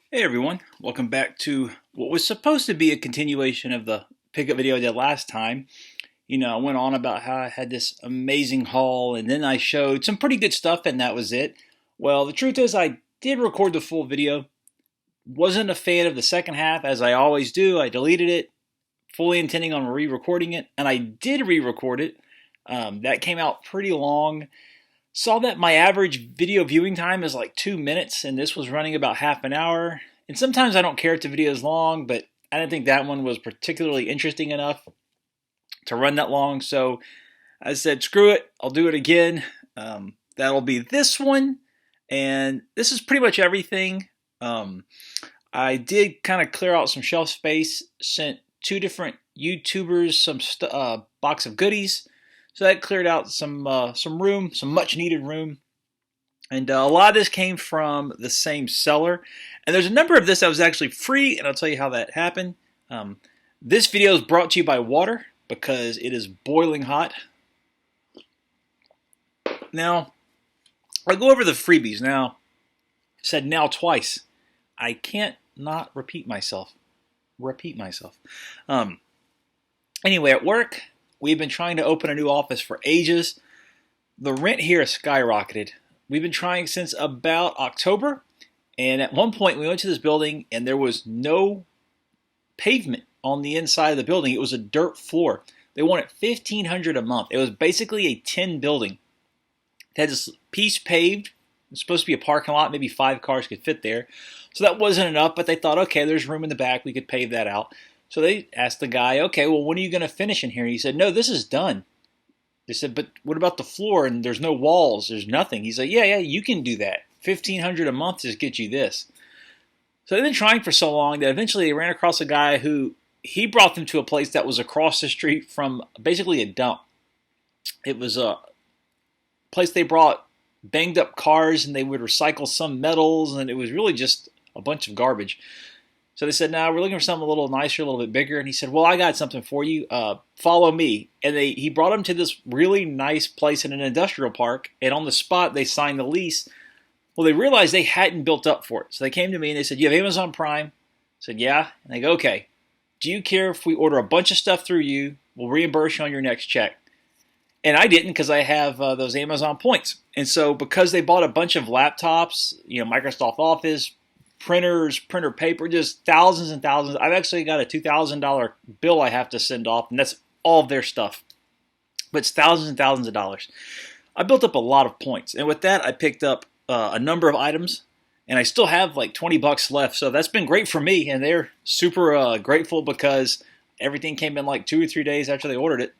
Hey everyone, welcome back to what was supposed to be a continuation of the pickup video I did last time. I went on about how I had this amazing haul and then I showed some pretty good stuff and that was it. Well, the truth is I did record the full video. Wasn't a fan of the second half as I always do. I deleted it, fully intending on re-recording it, and I did re-record it. That came out pretty long. Saw that my average video viewing time is like 2 minutes, and this was running about half an hour. And sometimes I don't care if the video is long, but I didn't think that one was particularly interesting enough to run that long. So I said, screw it, I'll do it again. That'll be this one, and this is pretty much everything. I did kind of clear out some shelf space, sent two different YouTubers some box of goodies. So that cleared out some room, some much needed room. And a lot of this came from the same seller. And there's a number of this that was actually free, and I'll tell you how that happened. This video is brought to you by water because it is boiling hot. Now, I'll go over the freebies. Now, I said now twice. I can't not repeat myself. Anyway, at work, we've been trying to open a new office for ages. The rent here has skyrocketed. We've been trying since about October, and at one point we went to this building and there was no pavement on the inside of the building. It was a dirt floor. They wanted $1,500 a month. It was basically a tin building. It had this piece paved. It was supposed to be a parking lot. Maybe 5 cars could fit there. So that wasn't enough, but they thought, okay, there's room in the back. We could pave that out. So they asked the guy, okay, well, when are you going to finish in here? He said, no, this is done. They said, but what about the floor? And there's no walls. There's nothing. He's like, yeah, you can do that. $1,500 a month just gets you this. So they've been trying for so long that eventually they ran across a guy who, he brought them to a place that was across the street from basically a dump. It was a place they brought banged up cars and they would recycle some metals, and it was really just a bunch of garbage. So they said, no, we're looking for something a little nicer, a little bit bigger. And he said, well, I got something for you. Follow me. And he brought him to this really nice place in an industrial park. And on the spot, they signed the lease. Well, they realized they hadn't built up for it. So they came to me and they said, you have Amazon Prime? I said, yeah. And they go, okay. Do you care if we order a bunch of stuff through you? We'll reimburse you on your next check. And I didn't because I have those Amazon points. And so because they bought a bunch of laptops, Microsoft Office, printers, printer paper, just thousands and thousands. I've actually got a $2,000 bill I have to send off, and that's all of their stuff. But it's thousands and thousands of dollars. I built up a lot of points, and with that, I picked up a number of items, and I still have like $20 left. So that's been great for me, and they're super grateful because everything came in like 2 or 3 days after they ordered it.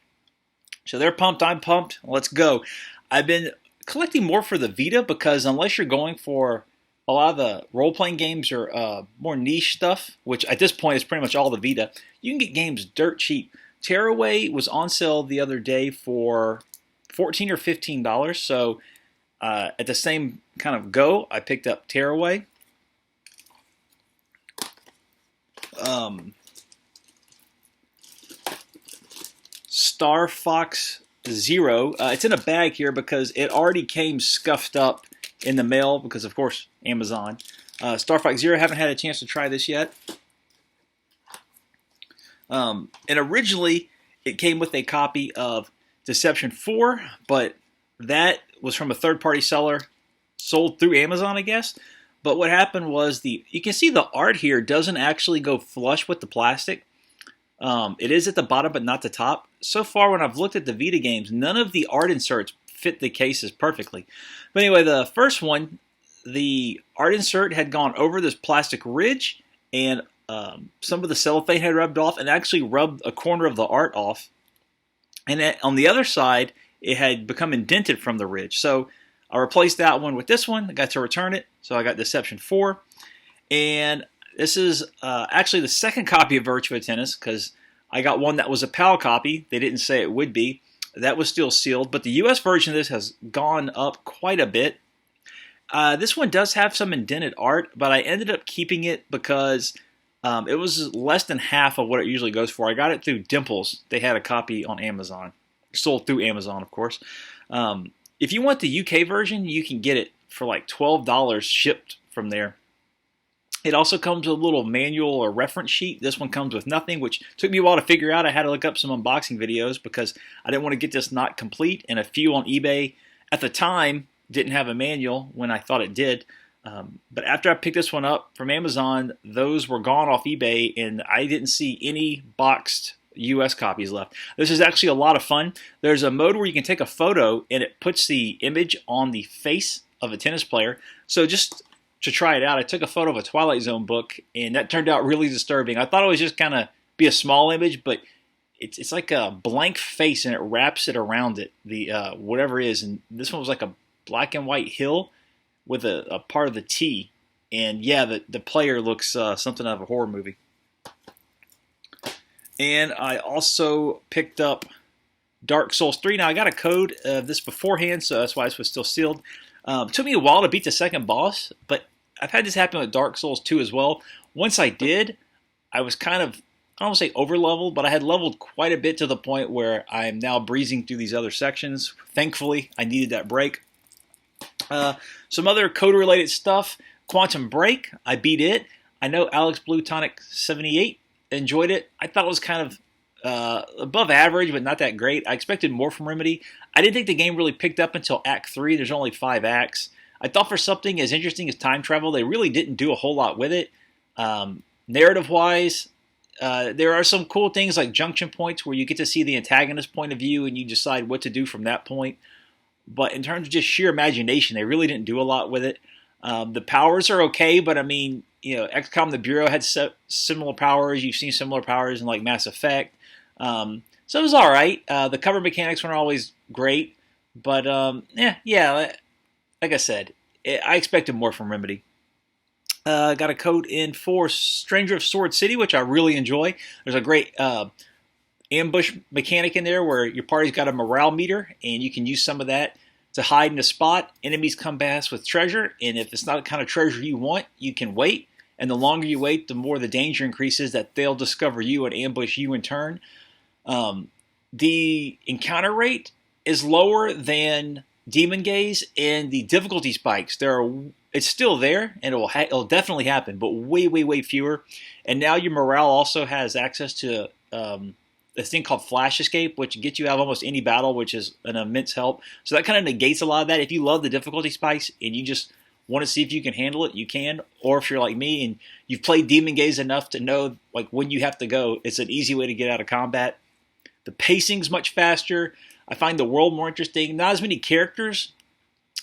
So they're pumped. I'm pumped. Let's go. I've been collecting more for the Vita because unless you're going for a lot of the role-playing games are more niche stuff, which at this point is pretty much all the Vita. You can get games dirt cheap. Tearaway was on sale the other day for $14 or $15. So at the same kind of go, I picked up Tearaway. Star Fox Zero. It's in a bag here because it already came scuffed up in the mail because, of course, Amazon. Star Fox Zero, haven't had a chance to try this yet. And originally, it came with a copy of Deception 4, but that was from a third-party seller, sold through Amazon, I guess. But what happened was you can see the art here doesn't actually go flush with the plastic. It is at the bottom, but not the top. So far, when I've looked at the Vita games, none of the art inserts fit the cases perfectly. But anyway, the first one, the art insert had gone over this plastic ridge, and some of the cellophane had rubbed off, and actually rubbed a corner of the art off. And on the other side, it had become indented from the ridge. So I replaced that one with this one. I got to return it, so I got Deception 4. And this is actually the second copy of Virtua Tennis, because I got one that was a PAL copy. They didn't say it would be. That was still sealed, but the US version of this has gone up quite a bit. This one does have some indented art, but I ended up keeping it because it was less than half of what it usually goes for. I got it through Dimples. They had a copy on Amazon. Sold through Amazon, of course. If you want the UK version, you can get it for like $12 shipped from there. It also comes with a little manual or reference sheet. This one comes with nothing, which took me a while to figure out. I had to look up some unboxing videos because I didn't want to get this not complete, and a few on eBay at the time didn't have a manual when I thought it did. But after I picked this one up from Amazon, those were gone off eBay, and I didn't see any boxed US copies left. This is actually a lot of fun. There's a mode where you can take a photo, and it puts the image on the face of a tennis player. So just to try it out, I took a photo of a Twilight Zone book, and that turned out really disturbing. I thought it was just kind of be a small image, but it's like a blank face, and it wraps it around it, the whatever it is. And this one was like a black and white hill with a part of the T. And yeah, the player looks something out of a horror movie. And I also picked up Dark Souls 3. Now, I got a code of this beforehand, so that's why this was still sealed. It took me a while to beat the second boss, but I've had this happen with Dark Souls 2 as well. Once I did, I was kind of, I don't want to say over-leveled, but I had leveled quite a bit to the point where I am now breezing through these other sections. Thankfully, I needed that break. Some other code-related stuff. Quantum Break, I beat it. I know Alex Blue Tonic 78 enjoyed it. I thought it was kind of above average, but not that great. I expected more from Remedy. I didn't think the game really picked up until Act 3. There's only 5 acts. I thought for something as interesting as time travel, they really didn't do a whole lot with it. Narrative-wise, there are some cool things like junction points where you get to see the antagonist's point of view and you decide what to do from that point. But in terms of just sheer imagination, they really didn't do a lot with it. The powers are okay, but I mean, XCOM The Bureau had similar powers. You've seen similar powers in like Mass Effect. So it was all right. The cover mechanics weren't always great, but yeah. Like I said, I expected more from Remedy. Got a code in for Stranger of Sword City, which I really enjoy. There's a great ambush mechanic in there where your party's got a morale meter, and you can use some of that to hide in a spot. Enemies come past with treasure, and if it's not the kind of treasure you want, you can wait. And the longer you wait, the more the danger increases that they'll discover you and ambush you in turn. The encounter rate is lower than Demon Gaze, and the difficulty spikes. It's still there, and it'll definitely happen, but way fewer. And now your morale also has access to a thing called Flash Escape, which gets you out of almost any battle, which is an immense help. So that kind of negates a lot of that. If you love the difficulty spikes and you just want to see if you can handle it, you can. Or if you're like me and you've played Demon Gaze enough to know like when you have to go, it's an easy way to get out of combat. The pacing's much faster. I find the world more interesting. Not as many characters.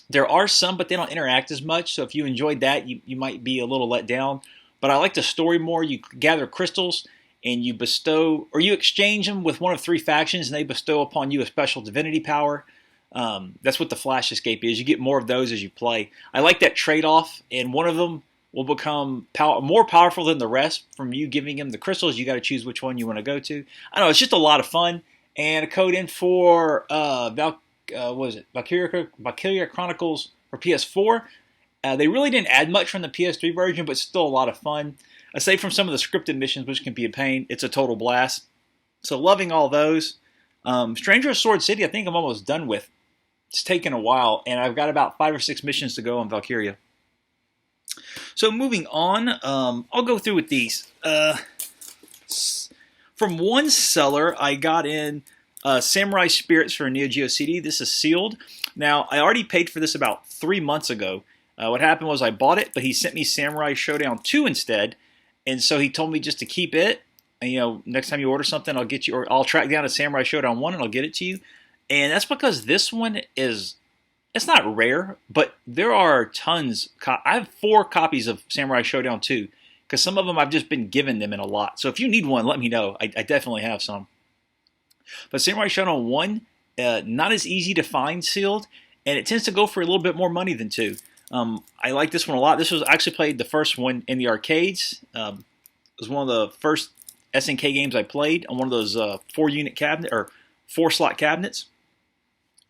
There are some, but they don't interact as much. So if you enjoyed that, you might be a little let down. But I like the story more. You gather crystals and you bestow, or you exchange them with one of 3 factions, and they bestow upon you a special divinity power. That's what the Flash Escape is. You get more of those as you play. I like that trade-off, and one of them will become more powerful than the rest from you giving him the crystals. You got to choose which one you want to go to. I don't know, it's just a lot of fun. And a code in for Valkyria Chronicles for PS4. They really didn't add much from the PS3 version, but still a lot of fun. Aside from some of the scripted missions, which can be a pain, it's a total blast. So loving all those. Stranger of Sword City, I think I'm almost done with. It's taken a while, and I've got about 5 or 6 missions to go on Valkyria. So moving on, I'll go through with these. From one seller, I got in Samurai Spirits for Neo Geo CD. This is sealed. Now, I already paid for this about 3 months ago. What happened was I bought it, but he sent me Samurai Showdown 2 instead. And so he told me just to keep it. And, next time you order something, I'll get you, or I'll track down a Samurai Showdown 1 and I'll get it to you. And that's because this one it's not rare, but there are tons. I have 4 copies of Samurai Showdown 2. Because some of them I've just been given them in a lot. So if you need one, let me know. I definitely have some. But Samurai Shodown 1, not as easy to find sealed, and it tends to go for a little bit more money than 2. I like this one a lot. This was actually played the first one in the arcades. It was one of the first SNK games I played on one of those 4-unit cabinet or 4-slot cabinets.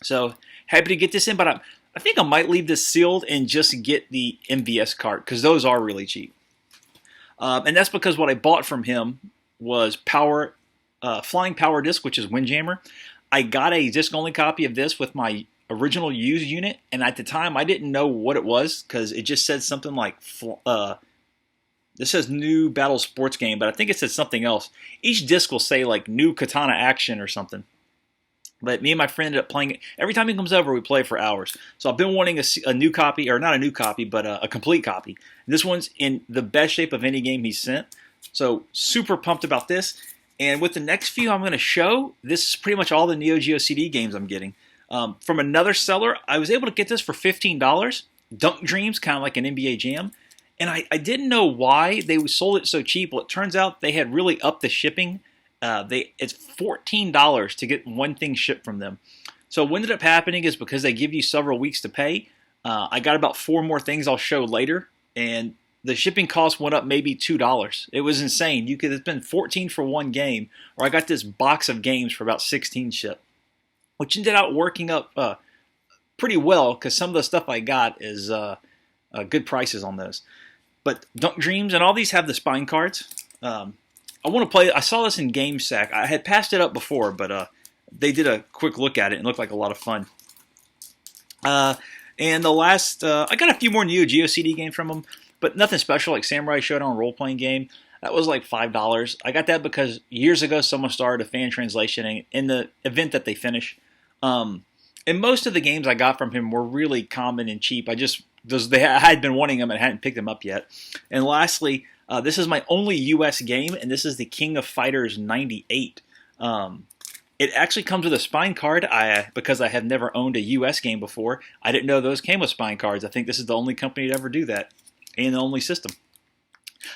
So happy to get this in, but I think I might leave this sealed and just get the MVS cart because those are really cheap. And that's because what I bought from him was Flying Power Disc, which is Windjammer. I got a disc-only copy of this with my original used unit, and at the time I didn't know what it was because it just said something like this says new battle sports game, but I think it says something else. Each disc will say like new katana action or something. But me and my friend ended up playing it. Every time he comes over, we play for hours. So I've been wanting a new copy, or not a new copy, but a complete copy. This one's in the best shape of any game he's sent. So super pumped about this. And with the next few I'm going to show, this is pretty much all the Neo Geo CD games I'm getting. From another seller, I was able to get this for $15. Dunk Dreams, kind of like an NBA Jam. And I didn't know why they sold it so cheap. Well, it turns out they had really upped the shipping. It's $14 to get one thing shipped from them. So what ended up happening is because they give you several weeks to pay, I got about 4 more things I'll show later, and the shipping cost went up maybe $2. It was insane. You could have spent $14 for one game, or I got this box of games for about $16 shipped, which ended up working up pretty well because some of the stuff I got is good prices on those. But Dunk Dreams and all these have the spine cards. I want to play. I saw this in GameSack. I had passed it up before, but they did a quick look at it and it looked like a lot of fun. And the last, I got a few more Neo Geo CD games from them, but nothing special like Samurai Showdown role playing game. That was like $5. I got that because years ago someone started a fan translation in the event that they finish. And most of the games I got from him were really common and cheap. I had been wanting them and hadn't picked them up yet. And lastly, this is my only U.S. game, and this is the King of Fighters 98. It actually comes with a spine card. Because I have never owned a U.S. game before, I didn't know those came with spine cards. I think this is the only company to ever do that, and the only system.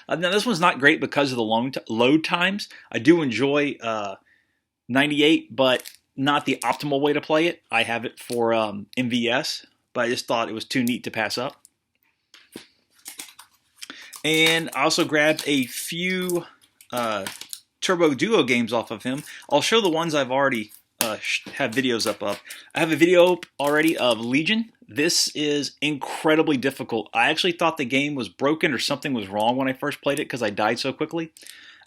Now, this one's not great because of the load times. I do enjoy 98, but not the optimal way to play it. I have it for MVS, but I just thought it was too neat to pass up. And I also grabbed a few Turbo Duo games off of him. I'll show the ones I've already have videos up of. I have a video up already of Legion. This is incredibly difficult. I actually thought the game was broken or something was wrong when I first played it because I died so quickly.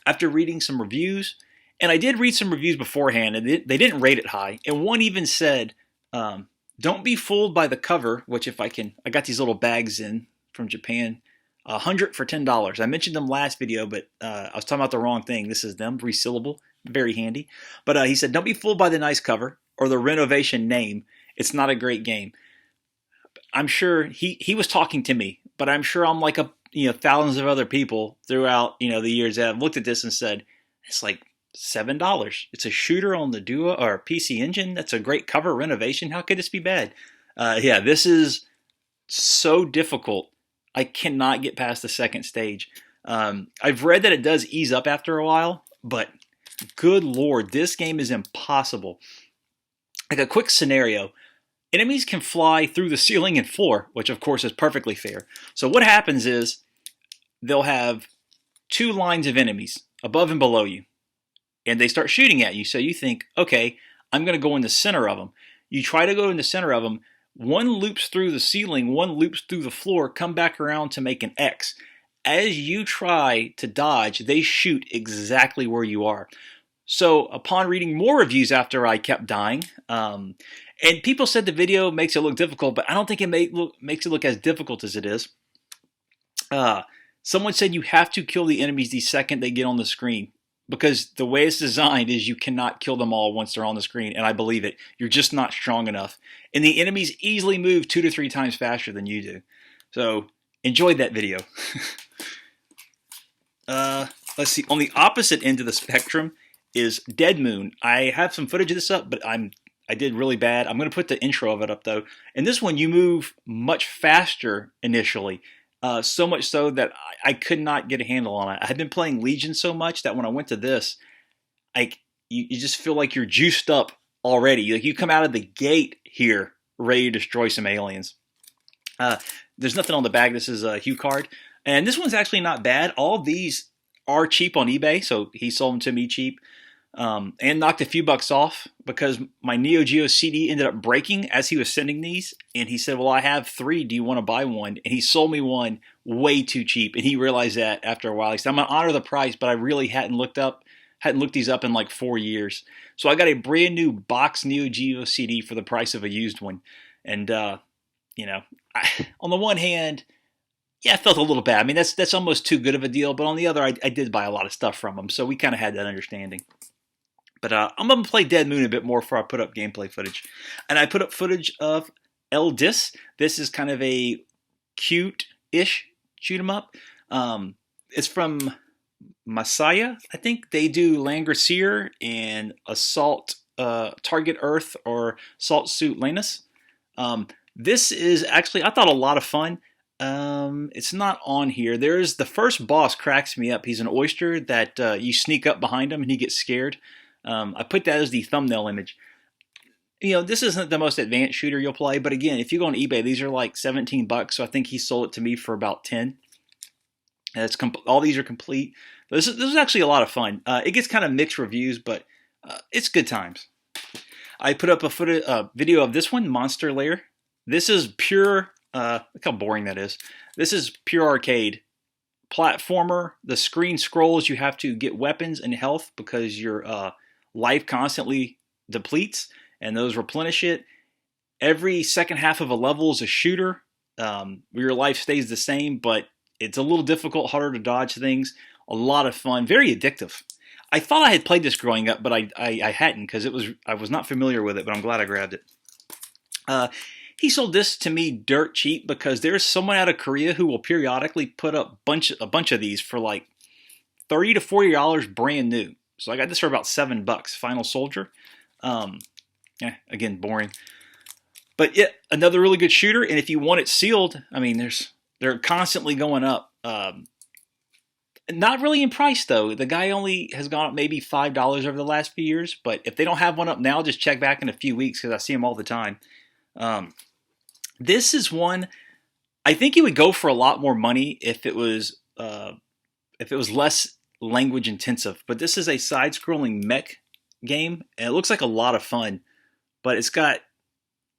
After reading some reviews, and I did read some reviews beforehand, and they didn't rate it high. And one even said, don't be fooled by the cover, which I got these little bags in from Japan. 100 for $10. I mentioned them last video, but I was talking about the wrong thing. This is them, resealable, very handy. But he said, don't be fooled by the nice cover or the renovation name. It's not a great game. I'm sure he was talking to me, but I'm sure I'm like thousands of other people throughout the years that have looked at this and said, it's like $7. It's a shooter on the Duo or PC Engine. That's a great cover renovation. How could this be bad? This is so difficult. I cannot get past the second stage. I've read that it does ease up after a while, but good lord, this game is impossible. Like a quick scenario, enemies can fly through the ceiling and floor, which of course is perfectly fair. So what happens is they'll have 2 lines of enemies above and below you, and they start shooting at you. So you think, okay, I'm going to go in the center of them. You try to go in the center of them. One loops through the ceiling, one loops through the floor, come back around to make an X. As you try to dodge, they shoot exactly where you are. So upon reading more reviews after I kept dying, and people said the video makes it look difficult, but I don't think it makes it look as difficult as it is. Someone said you have to kill the enemies the second they get on the screen, because the way it's designed is you cannot kill them all once they're on the screen, and I believe it. You're just not strong enough. And the enemies easily move 2 to 3 times faster than you do. So, enjoyed that video. Let's see. On the opposite end of the spectrum is Dead Moon. I have some footage of this up, but I did really bad. I'm going to put the intro of it up, though. And this one, you move much faster initially. So much so that I could not get a handle on it. I had been playing Legion so much that when I went to this, you just feel like you're juiced up already. Like you come out of the gate here ready to destroy some aliens. There's nothing on the bag. This is a Hue card. And this one's actually not bad. All of these are cheap on eBay, so he sold them to me cheap. And knocked a few bucks off because my Neo Geo CD ended up breaking as he was sending these. And he said, well, I have 3. Do you want to buy one? And he sold me one way too cheap. And he realized that after a while. He said, I'm going to honor the price, but I really hadn't looked these up in like 4 years. So I got a brand new box Neo Geo CD for the price of a used one. And, on the one hand, Yeah, I felt a little bad. I mean, that's almost too good of a deal. But on the other, I did buy a lot of stuff from him, so we kind of had that understanding. But I'm gonna play Dead Moon a bit more before I put up gameplay footage, and I put up footage of El Dis. This is kind of a cute-ish shoot 'em up. It's from Messiah, I think. They do Langrisser and Assault Target Earth or Salt Suit Lanus. This is actually, I thought, a lot of fun. It's not on here. There's the first boss cracks me up. He's an oyster that you sneak up behind him and he gets scared. I put that as the thumbnail image. You know, this isn't the most advanced shooter you'll play, but again, if you go on eBay, these are like 17 bucks, so I think he sold it to me for about 10. And all these are complete. This is actually a lot of fun. It gets kind of mixed reviews, but it's good times. I put up a video of this one, Monster Lair. This is pure, look how boring that is. This is pure arcade. Platformer, the screen scrolls, you have to get weapons and health because your life constantly depletes, and those replenish it. Every second half of a level is a shooter. Your life stays the same, but it's a little difficult, harder to dodge things. A lot of fun, very addictive. I thought I had played this growing up, but I hadn't because I was not familiar with it, but I'm glad I grabbed it. He sold this to me dirt cheap because there's someone out of Korea who will periodically put up a bunch of these for like $30 to $40 brand new. So I got this for about $7. Final Soldier. Again, boring. But yeah, another really good shooter. And if you want it sealed, I mean, they're constantly going up. Not really in price though. The guy only has gone up maybe $5 over the last few years. But if they don't have one up now, just check back in a few weeks because I see them all the time. This is one I think it would go for a lot more money if it was less language intensive. But this is a side-scrolling mech game, and it looks like a lot of fun. But it's got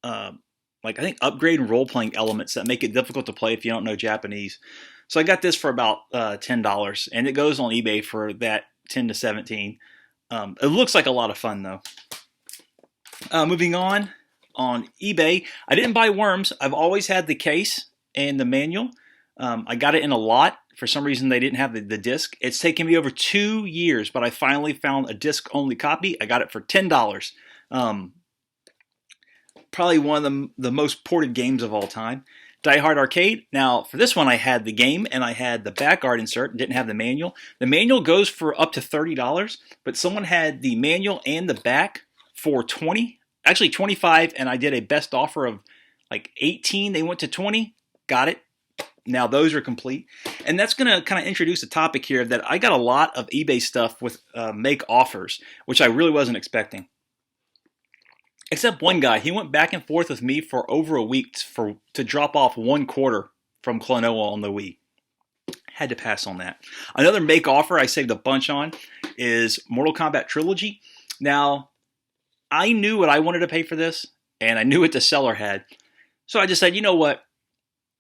like I think upgrade and role-playing elements that make it difficult to play if you don't know Japanese. So I got this for about $10, and it goes on eBay for that 10 to 17. It looks like a lot of fun though. Moving on eBay, I didn't buy Worms. I've always had the case and the manual. I got it in a lot. For some reason, they didn't have the disc. It's taken me over 2 years, but I finally found a disc-only copy. I got it for $10. Probably one of the most ported games of all time. Die Hard Arcade. Now, for this one, I had the game, and I had the back art insert, didn't have the manual. The manual goes for up to $30, but someone had the manual and the back for $20. Actually, $25, and I did a best offer of like $18. They went to $20. Got it. Now those are complete. And that's going to kind of introduce a topic here that I got a lot of eBay stuff with make offers, which I really wasn't expecting. Except one guy. He went back and forth with me for over a week to drop off 1/4 from Klonoa on the Wii. Had to pass on that. Another make offer I saved a bunch on is Mortal Kombat Trilogy. Now, I knew what I wanted to pay for this, and I knew what the seller had. So I just said, you know what?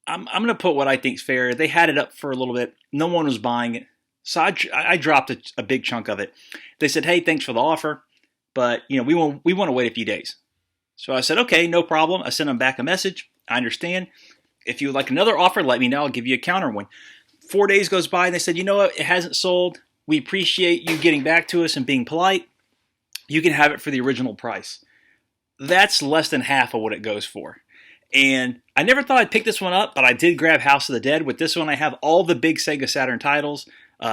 I'm going to put what I think's fair. They had it up for a little bit. No one was buying it. So I dropped a big chunk of it. They said, hey, thanks for the offer, but you know we want to wait a few days. So I said, okay, no problem. I sent them back a message. I understand. If you would like another offer, let me know. I'll give you a counter one. 4 days goes by, and they said, you know what? It hasn't sold. We appreciate you getting back to us and being polite. You can have it for the original price. That's less than half of what it goes for. And I never thought I'd pick this one up, but I did grab House of the Dead. With this one, I have all the big Sega Saturn titles,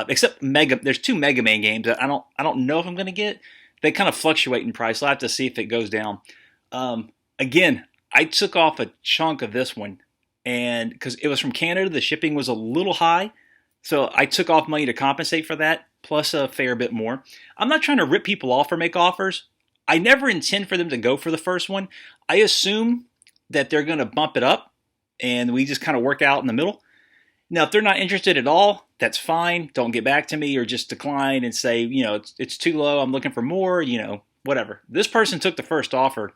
except There's 2 Mega Man games that I don't know if I'm going to get. They kind of fluctuate in price. I'll have to see if it goes down. Again, I took off a chunk of this one, and because it was from Canada, the shipping was a little high, so I took off money to compensate for that, plus a fair bit more. I'm not trying to rip people off or make offers. I never intend for them to go for the first one. I assume that they're going to bump it up, and we just kind of work out in the middle. Now, if they're not interested at all, that's fine. Don't get back to me or just decline and say, you know, it's too low. I'm looking for more, you know, whatever. This person took the first offer,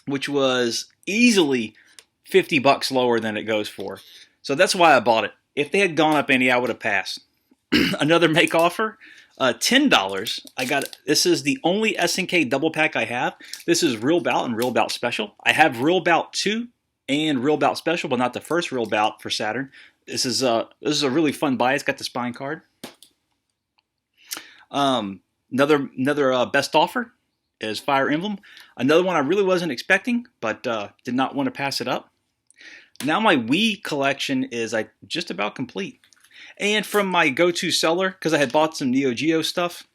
which was easily $50 lower than it goes for. So that's why I bought it. If they had gone up any, I would have passed. Another make offer, $10. I got this is the only SNK double pack I have. This is Real Bout and Real Bout Special. I have Real Bout 2 and Real Bout Special, but not the first Real Bout for Saturn. This is a really fun buy. It's got the spine card. Another best offer is Fire Emblem. Another one I really wasn't expecting, but did not want to pass it up. Now my Wii collection is just about complete. And from my go-to seller, because I had bought some Neo Geo stuff,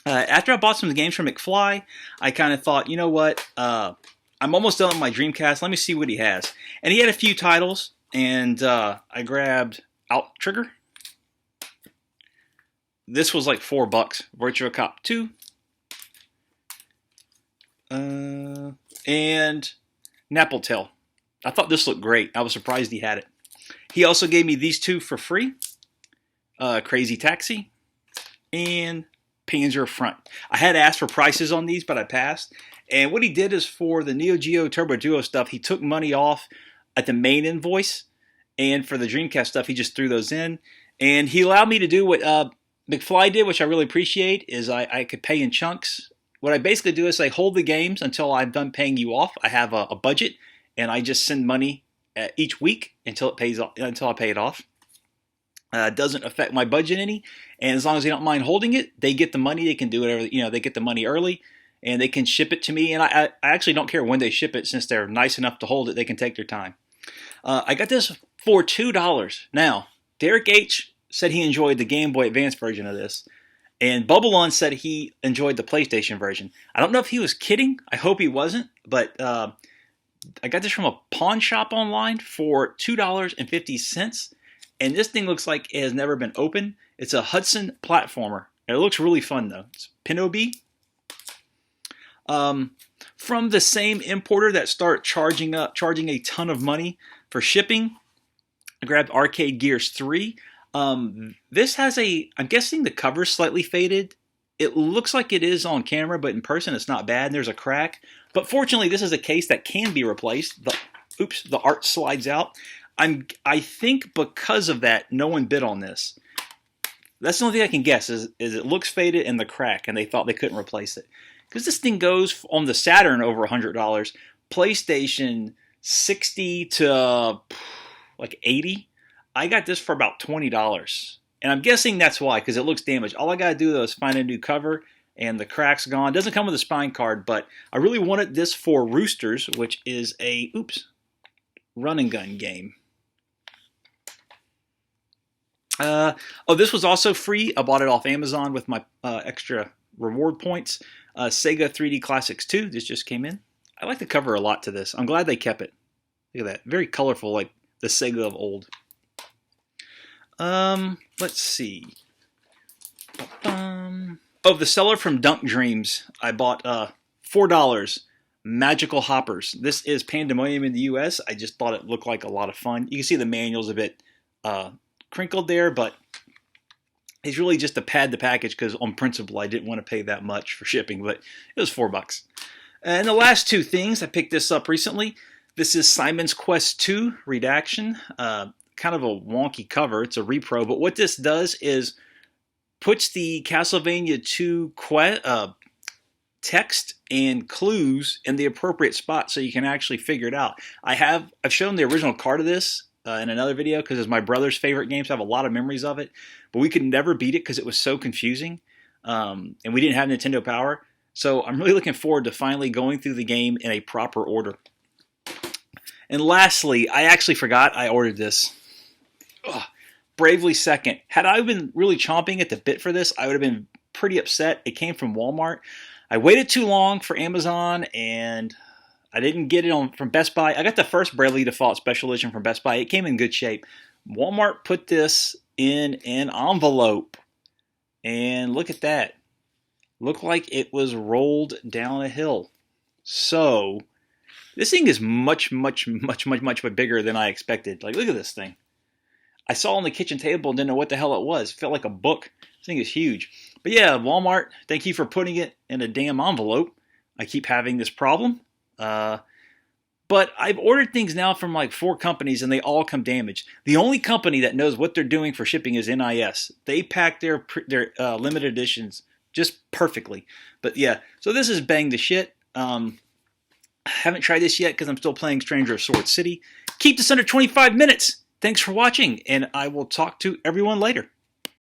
after I bought some games from McFly, I kind of thought, you know what, I'm almost done with my Dreamcast. Let me see what he has. And he had a few titles, and I grabbed Out Trigger. This was like $4. Virtua Cop 2. And Nappletail. I thought this looked great. I was surprised he had it. He also gave me these two for free. Crazy Taxi and Panzer Front. I had asked for prices on these, but I passed. And what he did is for the Neo Geo Turbo Duo stuff, he took money off at the main invoice. And for the Dreamcast stuff, he just threw those in. And he allowed me to do what McFly did, which I really appreciate, is I could pay in chunks. What I basically do is I hold the games until I'm done paying you off. I have a budget, and I just send money each week until I pay it off. It doesn't affect my budget any, and as long as they don't mind holding it, they get the money. They can do whatever, they get the money early, and they can ship it to me. And I actually don't care when they ship it, since they're nice enough to hold it. They can take their time. I got this for $2. Now, Derek H. said he enjoyed the Game Boy Advance version of this. And Bubbleon said he enjoyed the PlayStation version. I don't know if he was kidding. I hope he wasn't. But I got this from a pawn shop online for $2.50. And this thing looks like it has never been opened. It's a Hudson platformer. And it looks really fun, though. It's Pinobi. From the same importer that started charging a ton of money for shipping, I grabbed Arcade Gears 3. This has I'm guessing the cover's slightly faded. It looks like it is on camera, but in person it's not bad. There's a crack. But fortunately, this is a case that can be replaced. The art slides out. I think because of that, no one bid on this. That's the only thing I can guess is it looks faded and the crack, and they thought they couldn't replace it. Because this thing goes on the Saturn over $100, PlayStation 60 to like 80. I got this for about $20. And I'm guessing that's why, because it looks damaged. All I got to do, though, is find a new cover, and the crack's gone. It doesn't come with a spine card, but I really wanted this for Roosters, which is a, run and gun game. This was also free. I bought it off Amazon with my extra reward points. Sega 3D Classics 2. This just came in. I like the cover a lot to this. I'm glad they kept it. Look at that. Very colorful, like the Sega of old. Let's see. The seller from Dunk Dreams. I bought $4 Magical Hoppers. This is Pandemonium in the US. I just thought it looked like a lot of fun. You can see the manual's a bit crinkled there, but it's really just to pad the package, because on principle I didn't want to pay that much for shipping, but it was $4. And the last two things, I picked this up recently. This is Simon's Quest 2 Redaction. Kind of a wonky cover. It's a repro, but what this does is puts the Castlevania 2 text and clues in the appropriate spot so you can actually figure it out. I've shown the original card of this in another video, because it's my brother's favorite game, so I have a lot of memories of it, but we could never beat it because it was so confusing, and we didn't have Nintendo Power. So I'm really looking forward to finally going through the game in a proper order. And lastly, I actually forgot I ordered this. Bravely Second. Had I been really chomping at the bit for this, I would have been pretty upset. It came from Walmart. I waited too long for Amazon, and I didn't get it from Best Buy. I got the first Bravely Default Special Edition from Best Buy. It came in good shape. Walmart put this in an envelope. And look at that. Looked like it was rolled down a hill. So, this thing is much bigger than I expected. Like, look at this thing. I saw it on the kitchen table and didn't know what the hell it was. It felt like a book. This thing is huge. But yeah, Walmart, thank you for putting it in a damn envelope. I keep having this problem. But I've ordered things now from like 4 companies, and they all come damaged. The only company that knows what they're doing for shipping is NIS. They pack their limited editions just perfectly. But yeah, so this is bang the shit. I haven't tried this yet because I'm still playing Stranger of Sword City. Keep this under 25 minutes. Thanks for watching, and I will talk to everyone later.